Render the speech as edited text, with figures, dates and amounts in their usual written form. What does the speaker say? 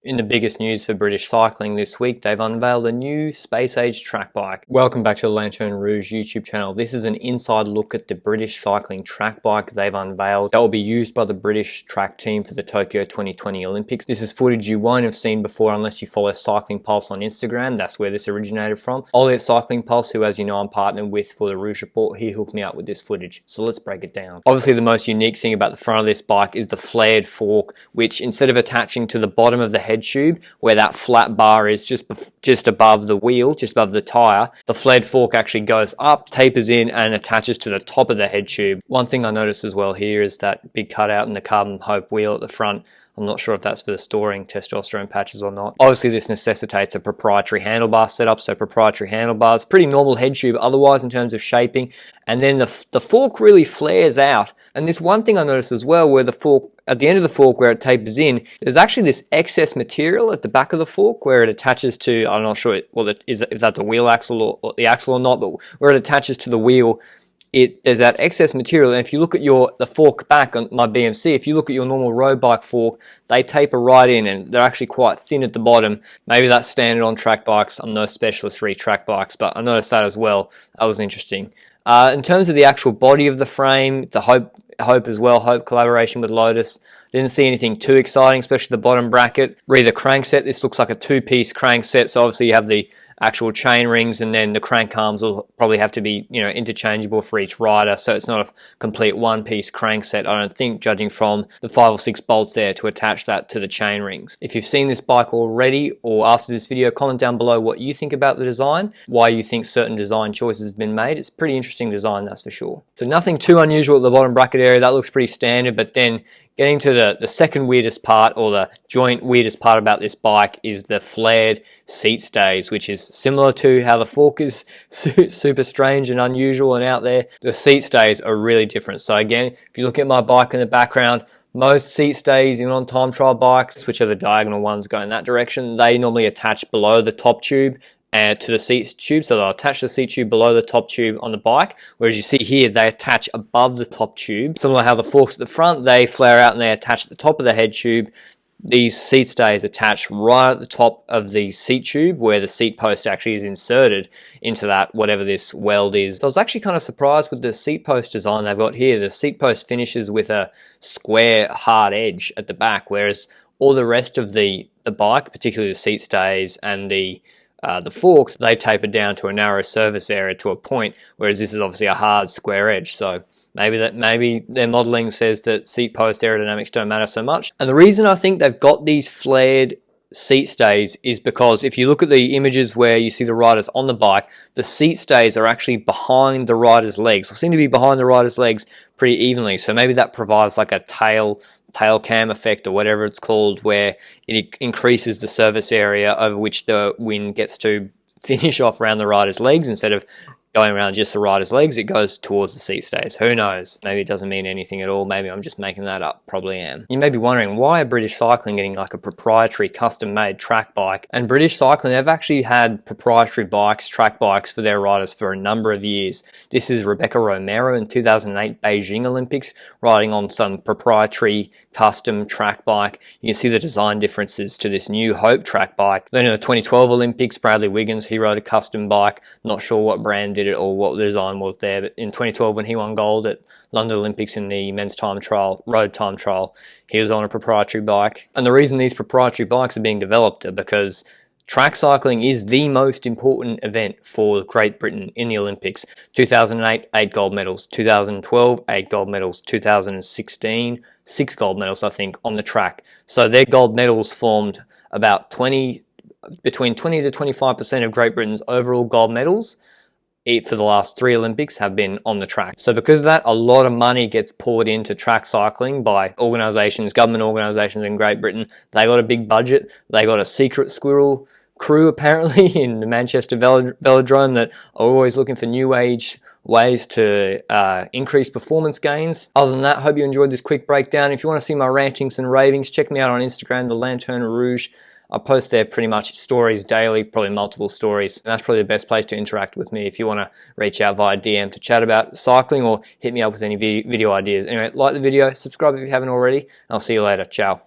In the biggest news for British cycling this week, they've unveiled a new space-age track bike. Welcome back to the Lanterne Rouge YouTube channel. This is an inside look at the British cycling track bike they've unveiled that will be used by the British track team for the Tokyo 2020 Olympics. This is footage you won't have seen before unless you follow Cycling Pulse on Instagram. That's where this originated from. Ollie at Cycling Pulse, who as you know I'm partnered with for the Rouge report, he hooked me up with this footage. So let's break it down. Obviously the most unique thing about the front of this bike is the flared fork, which instead of attaching to the bottom of the head tube where that flat bar is just above the wheel, just above the tire, the flared fork actually goes up, tapers in and attaches to the top of the head tube. One thing I noticed as well here is that big cutout in the Carbon Hope wheel at the front. I'm not sure if that's for the storing testosterone patches or not. Obviously this necessitates a proprietary handlebar setup, so proprietary handlebars, pretty normal head tube otherwise in terms of shaping, and then the fork really flares out. And this one thing I noticed as well, where the fork, at the end of the fork where it tapers in, there's actually this excess material at the back of the fork where it attaches to, I'm not sure if that's a wheel axle or the axle or not, but where it attaches to the wheel, there's that excess material. And if you look at the fork back on my BMC, if you look at your normal road bike fork, they taper right in and they're actually quite thin at the bottom. Maybe that's standard on track bikes. I'm no specialist for track bikes, but I noticed that as well. That was interesting. In terms of the actual body of the frame, it's a Hope as well, Hope collaboration with Lotus. Didn't see anything too exciting, especially the bottom bracket. Read the crankset, this looks like a two-piece crankset, so obviously you have the actual chain rings and then the crank arms will probably have to be, interchangeable for each rider, so it's not a complete one-piece crankset, I don't think, judging from the 5 or 6 bolts there to attach that to the chain rings. If you've seen this bike already or after this video, comment down below what you think about the design, why you think certain design choices have been made. It's a pretty interesting design, that's for sure. So nothing too unusual at the bottom bracket area, that looks pretty standard, but then getting to the second weirdest part, or the joint weirdest part about this bike, is the flared seat stays, which is similar to how the fork is super strange and unusual and out there. The seat stays are really different. So again, if you look at my bike in the background, most seat stays on time trial bikes, which are the diagonal ones going that direction, they normally attach below the top tube to the seat tube, so they'll attach the seat tube below the top tube on the bike, whereas you see here they attach above the top tube. Similar to how the forks at the front, they flare out and they attach at the top of the head tube. These seat stays attach right at the top of the seat tube where the seat post actually is inserted into that, whatever this weld is. So I was actually kind of surprised with the seat post design they've got here. The seat post finishes with a square hard edge at the back, whereas all the rest of the bike, particularly the seat stays and the forks, they taper down to a narrow surface area to a point, whereas this is obviously a hard square edge. So maybe their modeling says that seat post aerodynamics don't matter so much. And the reason I think they've got these flared seat stays is because if you look at the images where you see the riders on the bike, the seat stays are actually behind the rider's legs. They seem to be behind the rider's legs pretty evenly. So maybe that provides like a tail cam effect or whatever it's called, where it increases the surface area over which the wind gets to finish off around the rider's legs. Instead of going around just the rider's legs, it goes towards the seat stays. Who knows? Maybe it doesn't mean anything at all. Maybe I'm just making that up. Probably am. You may be wondering, why are British Cycling getting like a proprietary custom-made track bike? And British Cycling, they've actually had proprietary bikes, track bikes for their riders for a number of years. This is Rebecca Romero in 2008 Beijing Olympics, riding on some proprietary custom track bike. You can see the design differences to this new Hope track bike. Then in the 2012 Olympics, Bradley Wiggins, he rode a custom bike. Not sure what brand did it or what the design was there, but in 2012 when he won gold at London Olympics in the men's time trial, road time trial, he was on a proprietary bike. And the reason these proprietary bikes are being developed are because track cycling is the most important event for Great Britain in the Olympics. 2008, 8 gold medals. 2012, 8 gold medals. 2016, 6 gold medals, I think, on the track. So their gold medals formed about between 20 to 25% of Great Britain's overall gold medals for the last 3 Olympics have been on the track. So because of that, a lot of money gets poured into track cycling by organisations, government organisations in Great Britain. They got a big budget. They got a secret squirrel crew apparently in the Manchester Velodrome that are always looking for new age ways to increase performance gains. Other than that, hope you enjoyed this quick breakdown. If you want to see my rantings and ravings, check me out on Instagram, the Lanterne Rouge. I post there pretty much stories daily, probably multiple stories. And that's probably the best place to interact with me if you want to reach out via DM to chat about cycling or hit me up with any video ideas. Anyway, like the video, subscribe if you haven't already, and I'll see you later. Ciao.